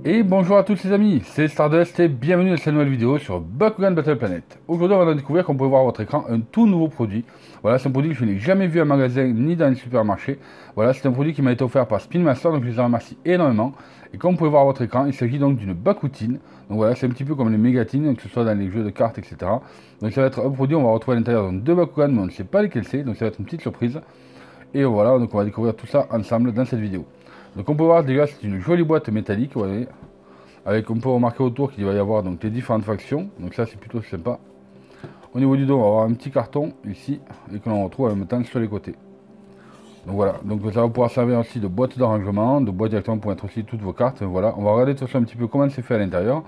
Et bonjour à tous les amis, c'est Stardust et bienvenue dans cette nouvelle vidéo sur Bakugan Battle Planet. Aujourd'hui on va découvrir, comme vous pouvez voir à votre écran, un tout nouveau produit. Voilà, c'est un produit que je n'ai jamais vu en magasin ni dans les supermarchés. Voilà, c'est un produit qui m'a été offert par Spin Master, donc je les en remercie énormément. Et comme vous pouvez voir à votre écran, il s'agit donc d'une Bakutine. Donc voilà, c'est un petit peu comme les Mégatines, que ce soit dans les jeux de cartes, etc. Donc ça va être un produit, on va retrouver à l'intérieur deux Bakugan, mais on ne sait pas lesquels c'est, donc ça va être une petite surprise. Et voilà, donc on va découvrir tout ça ensemble dans cette vidéo. Donc on peut voir déjà, c'est une jolie boîte métallique, vous voyez. Avec, on peut remarquer autour qu'il va y avoir donc les différentes factions, donc ça c'est plutôt sympa. Au niveau du dos, on va avoir un petit carton ici, et que l'on retrouve en même temps sur les côtés. Donc voilà, donc ça va pouvoir servir aussi de boîte d'arrangement, de boîte directement pour mettre aussi toutes vos cartes. Voilà, on va regarder tout ça un petit peu comment c'est fait à l'intérieur.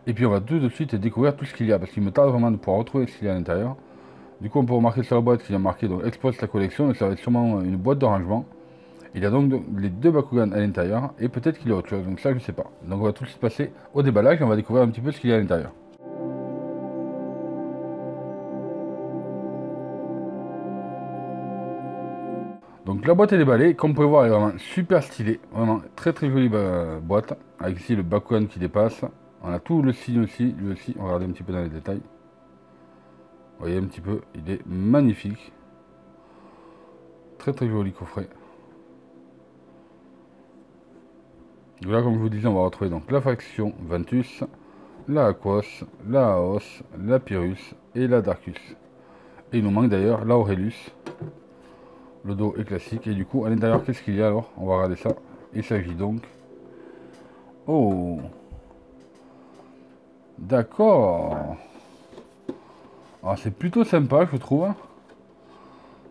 Et puis on va tout de suite découvrir tout ce qu'il y a, parce qu'il me tarde vraiment de pouvoir retrouver ce qu'il y a à l'intérieur. Du coup on peut remarquer sur la boîte qu'il y a marqué donc expose la collection, donc ça va être sûrement une boîte d'arrangement. Il y a donc les deux Bakugan à l'intérieur, et peut-être qu'il y a autre chose, donc ça je sais pas. Donc on va tout de suite passer au déballage, et on va découvrir un petit peu ce qu'il y a à l'intérieur. Donc la boîte est déballée, comme vous pouvez voir elle est vraiment super stylée, vraiment très très jolie boîte, avec ici le Bakugan qui dépasse. On a tout le signe aussi, lui aussi, on va regarder un petit peu dans les détails. Vous voyez un petit peu, il est magnifique. Très très joli coffret. Donc là comme je vous disais, on va retrouver donc la faction Ventus, la Aquos, la Aos, la Pyrrhus et la Darkus. Et il nous manque d'ailleurs la Aurelius. Le dos est classique. Et du coup, à l'intérieur, qu'est-ce qu'il y a alors? On va regarder ça. Il s'agit donc... Oh, d'accord. Alors, c'est plutôt sympa, je trouve.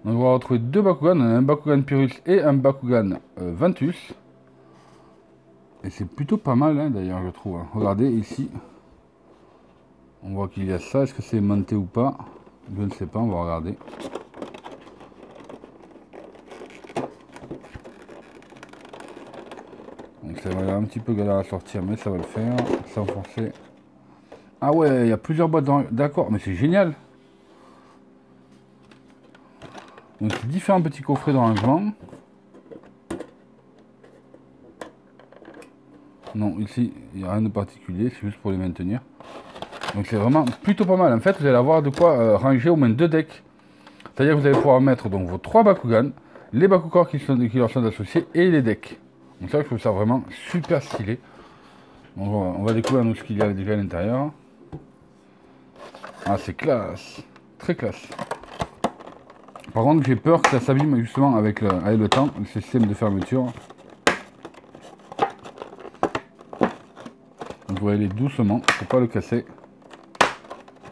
Donc, on va retrouver deux Bakugan. On a un Bakugan Pyrrhus et un Bakugan Ventus. Et c'est plutôt pas mal, hein, d'ailleurs, je trouve. Regardez, ici. On voit qu'il y a ça. Est-ce que c'est monté ou pas? Je ne sais pas, on va regarder. Donc, ça va être un petit peu galère à sortir, mais ça va le faire. Sans forcer. Ah ouais, il y a plusieurs boîtes dans... D'accord, mais c'est génial. Donc différents petits coffrets de rangement. Non, ici, il n'y a rien de particulier, c'est juste pour les maintenir. Donc c'est vraiment plutôt pas mal. En fait, vous allez avoir de quoi ranger au moins deux decks. C'est-à-dire que vous allez pouvoir mettre donc vos trois Bakugan, les Bakukors qui leur sont associés et les decks. Donc ça, je trouve ça vraiment super stylé. Donc, on va découvrir nous ce qu'il y a déjà à l'intérieur. Ah, c'est classe. Très classe. Par contre, j'ai peur que ça s'abîme justement avec le temps, le système de fermeture. Donc vous voyez aller doucement, faut pas le casser.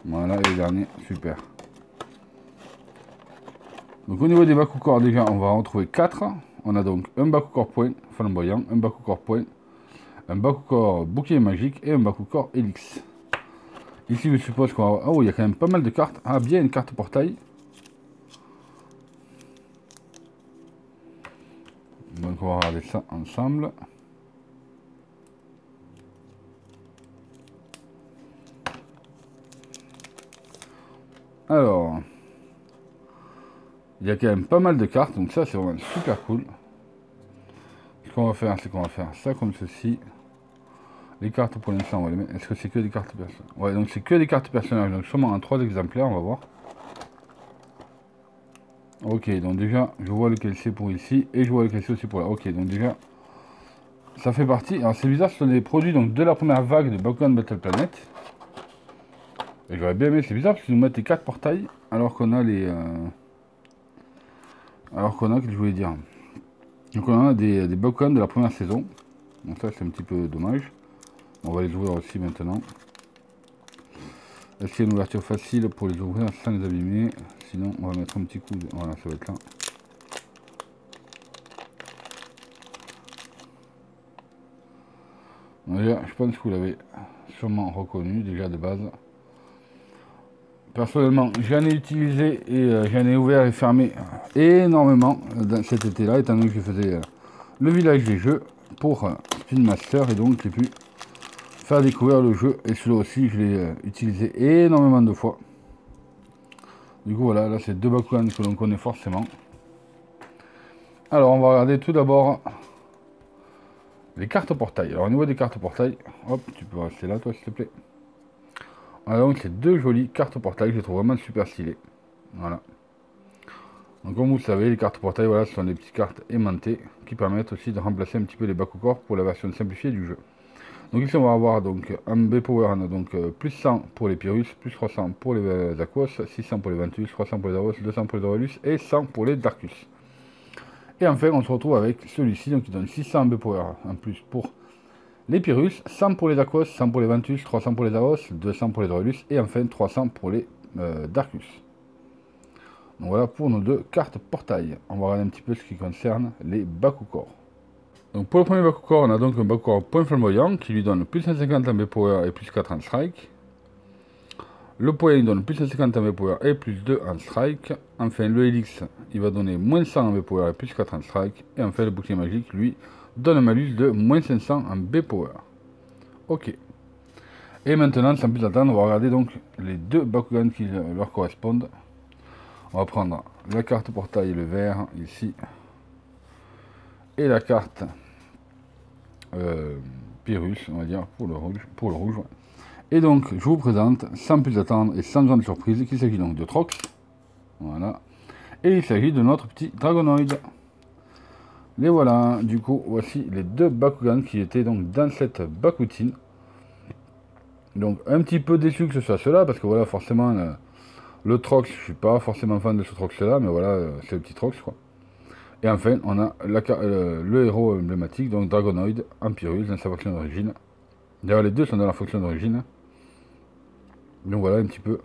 Voilà, et le dernier, super. Donc au niveau des Bakukors, déjà, on va en retrouver 4. On a donc un Bakukor point flamboyant, un Bakukor point, un Bakukor bouclier magique et un Bakukor Helix. Ici, je suppose qu'on va... Oh, il y a quand même pas mal de cartes. Ah, bien une carte portail. Donc on va regarder ça ensemble. Alors, il y a quand même pas mal de cartes, donc ça c'est vraiment super cool. Ce qu'on va faire, c'est qu'on va faire ça comme ceci. Les cartes pour l'instant, on va les mettre. Est-ce que c'est que des cartes personnages? Ouais, donc c'est que des cartes personnages, donc sûrement en 3 exemplaires, on va voir. Ok, donc déjà, je vois lequel c'est pour ici, et je vois lequel c'est aussi pour là. Ok, donc déjà, ça fait partie. Alors c'est bizarre, ce sont des produits donc, de la première vague de Bakugan Battle Planet. Et j'aurais bien aimé, c'est bizarre parce qu'ils nous mettent les 4 portails, alors qu'on a les... alors qu'on a, qu'est-ce que je voulais dire? Donc on a des Bakugan de la première saison. Donc ça c'est un petit peu dommage. On va les ouvrir aussi maintenant. Est-ce qu'il y a une ouverture facile pour les ouvrir sans les abîmer? Sinon on va mettre un petit coup de... Voilà, ça va être là. Déjà, je pense que vous l'avez sûrement reconnu déjà de base. Personnellement, j'en ai utilisé et j'en ai ouvert et fermé énormément dans cet été-là, étant donné que je faisais le village des jeux pour Spin Master, et donc j'ai pu faire découvrir le jeu, et celui-là aussi je l'ai utilisé énormément de fois. Du coup voilà, là c'est deux Bakugan que l'on connaît forcément. Alors on va regarder tout d'abord les cartes portail. Alors au niveau des cartes portail, hop, tu peux rester là toi s'il te plaît. Alors donc c'est deux jolies cartes portail, je les trouve vraiment super stylées. Voilà. Donc comme vous le savez, les cartes portail, voilà, ce sont des petites cartes aimantées qui permettent aussi de remplacer un petit peu les Bakugor pour la version simplifiée du jeu. Donc ici on va avoir donc un B-Power, donc plus 100 pour les Pyrrhus, plus 300 pour les Aquos, 600 pour les Ventus, 300 pour les Davos, 200 pour les Aurelius et 100 pour les Darkus. Et enfin on se retrouve avec celui-ci, donc qui donne 600 B-Power en plus pour les Pyrrhus, 100 pour les Aquos, 100 pour les Ventus, 300 pour les Davos, 200 pour les Aurelius et enfin 300 pour les Darkus. Donc voilà pour nos deux cartes portail. On va regarder un petit peu ce qui concerne les Bakugor. Donc pour le premier Bakugor, on a donc un Bakugor point flamboyant qui lui donne plus 150 en B-Power et plus 4 en Strike. Le point il donne plus 150 en B-Power et plus 2 en Strike. Enfin le Helix il va donner moins 100 en B-Power et plus 4 en Strike. Et enfin le bouclier magique lui donne un malus de moins 500 en B-Power. Ok. Et maintenant sans plus attendre, on va regarder donc les deux Bakugan qui leur correspondent. On va prendre la carte portail, le vert ici. Et la carte Pyrrhus, on va dire, pour le rouge. Ouais. Et donc, je vous présente, sans plus attendre et sans grande surprise, qu'il s'agit donc de Trox. Voilà. Et il s'agit de notre petit Dragonoid. Les voilà, du coup, voici les deux Bakugan qui étaient donc dans cette Bakutine. Donc, un petit peu déçu que ce soit cela, parce que voilà, forcément, le Trox, je suis pas forcément fan de ce Trox-là, mais voilà, c'est le petit Trox, quoi. Et enfin, on a le héros emblématique, donc Dragonoid en Pyrrhus, dans sa fonction d'origine. D'ailleurs, les deux sont dans leur fonction d'origine. Donc voilà un petit peu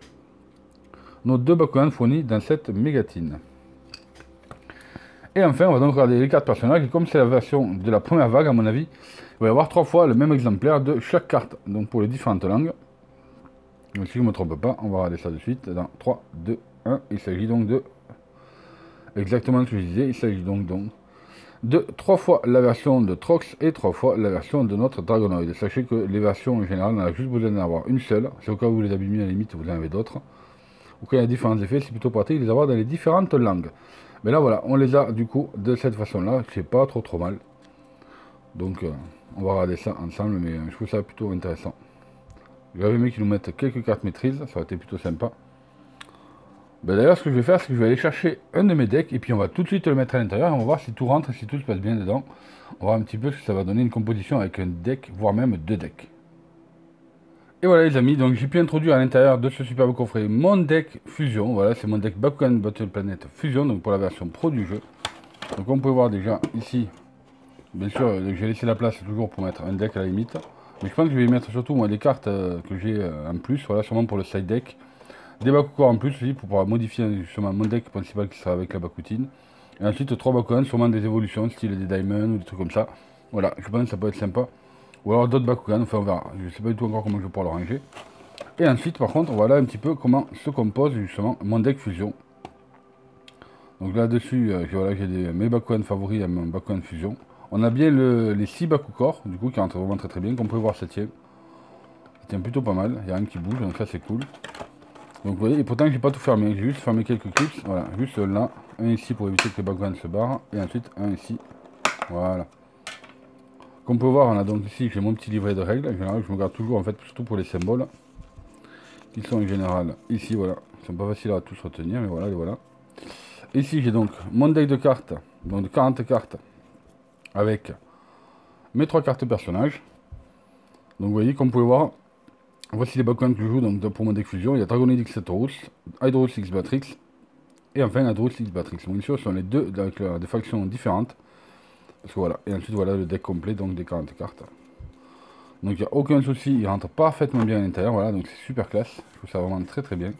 nos deux Bakugan fournis dans cette mégatine. Et enfin, on va donc regarder les cartes personnages. Et comme c'est la version de la première vague, à mon avis, il va y avoir 3 fois le même exemplaire de chaque carte. Donc pour les différentes langues. Donc si je ne me trompe pas, on va regarder ça de suite. Dans 3, 2, 1. Il s'agit donc de... Exactement ce que je disais. Il s'agit donc de 3 fois la version de Trox et 3 fois la version de notre Dragonoid. Sachez que les versions en général, on a juste besoin d'en avoir une seule. C'est au cas où vous les abîmez, à la limite, vous en avez d'autres. Ou quand il y a différents effets, c'est plutôt pratique de les avoir dans les différentes langues. Mais là, voilà, on les a du coup de cette façon-là, c'est pas trop mal. Donc, on va regarder ça ensemble, mais je trouve ça plutôt intéressant. J'avais aimé qu'ils nous mettent quelques cartes maîtrise, ça aurait été plutôt sympa. Ben d'ailleurs, ce que je vais faire, c'est que je vais aller chercher un de mes decks, et puis on va tout de suite le mettre à l'intérieur, et on va voir si tout rentre, et si tout se passe bien dedans. On va voir un petit peu ce que ça va donner une composition avec un deck, voire même 2 decks. Et voilà les amis, donc j'ai pu introduire à l'intérieur de ce superbe coffret mon deck Fusion. Voilà, c'est mon deck Bakugan Battle Planet Fusion, donc pour la version pro du jeu. Donc on peut voir déjà ici, bien sûr, j'ai laissé la place toujours pour mettre un deck à la limite. Mais je pense que je vais y mettre surtout moi des cartes que j'ai en plus, voilà, sûrement pour le side deck. Des Bakugor en plus aussi, pour pouvoir modifier justement mon deck principal qui sera avec la Bakutine. Et ensuite 3 Bakugan, sûrement des évolutions, style des Diamonds ou des trucs comme ça. Voilà, je pense que ça peut être sympa. Ou alors d'autres Bakugan, enfin on verra. Je ne sais pas du tout encore comment je vais pouvoir le ranger. Et ensuite par contre, voilà un petit peu comment se compose justement mon deck Fusion. Donc là-dessus, voilà, j'ai mes Bakugan favoris et mon Bakugan Fusion. On a bien les 6 Bakugor, du coup, qui rentrent vraiment très bien, qu'on peut voir 7ème. Il tient plutôt pas mal, il n'y a rien qui bouge, donc ça c'est cool. Donc vous voyez, et pourtant j'ai pas tout fermé, j'ai juste fermé quelques clips, voilà, juste là, un ici pour éviter que les Bakugan se barrent, et ensuite un ici, voilà. Comme on peut voir, on a donc ici, j'ai mon petit livret de règles, en général je me garde toujours en fait, surtout pour les symboles, qui sont en général ici, voilà, ils sont pas faciles à tous retenir, mais voilà, les voilà. Ici j'ai donc mon deck de cartes, donc de 40 cartes, avec mes 3 cartes personnages. Donc vous voyez, comme vous pouvez voir, voici les Bakugan que je joue donc, pour mon deck Fusion. Il y a Dragonoid X Taurus, Hydrous X Batrix, et enfin Hydrous X Batrix. Bien sûr, ce sont les deux avec des factions différentes. Parce que voilà, et ensuite voilà le deck complet donc des 40 cartes. Donc il n'y a aucun souci, il rentre parfaitement bien à l'intérieur, voilà, donc c'est super classe. Je trouve ça vraiment très bien.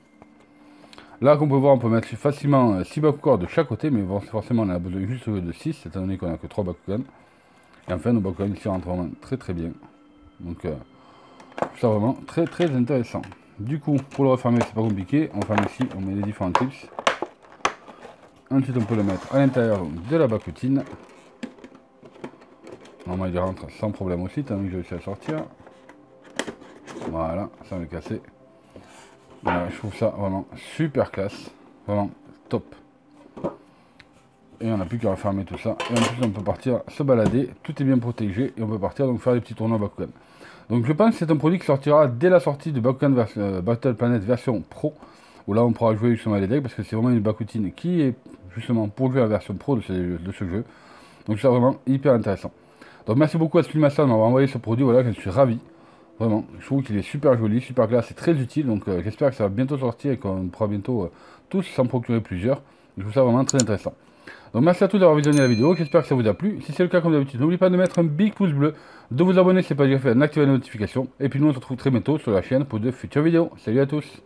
Là, comme on peut voir, on peut mettre facilement 6 Bakugor de chaque côté, mais bon, forcément on a besoin juste de 6, étant donné qu'on n'a que 3 Bakugan. Et enfin, nos Bakugan ici rentrent vraiment très bien. Donc, c'est vraiment très intéressant. Du coup, pour le refermer, c'est pas compliqué. On ferme ici, on met les différents clips. Ensuite, on peut le mettre à l'intérieur de la Bakutine. Normalement, il rentre sans problème aussi, tant que j'ai réussi à sortir. Voilà, sans le casser. Voilà, je trouve ça vraiment super classe. Vraiment top. et on n'a plus qu'à refermer tout ça. Et en plus on peut partir se balader, tout est bien protégé et on peut partir donc faire des petits tournois Bakugan. Donc je pense que c'est un produit qui sortira dès la sortie de Bakugan Battle Planet version Pro, où là on pourra jouer justement les decks, parce que c'est vraiment une Bakutine qui est justement pour jouer la version Pro de ce jeu. Donc c'est vraiment hyper intéressant. Donc merci beaucoup à Slimassa de m'avoir envoyé ce produit, voilà, je suis ravi. Vraiment, je trouve qu'il est super joli, super classe, c'est très utile, donc j'espère que ça va bientôt sortir et qu'on pourra bientôt tous s'en procurer plusieurs. Je trouve ça vraiment très intéressant. Donc merci à tous d'avoir visionné la vidéo, j'espère que ça vous a plu. Si c'est le cas, comme d'habitude, n'oubliez pas de mettre un big pouce bleu, de vous abonner si ce n'est pas déjà fait, d'activer la notification. Et puis nous on se retrouve très bientôt sur la chaîne pour de futures vidéos. Salut à tous!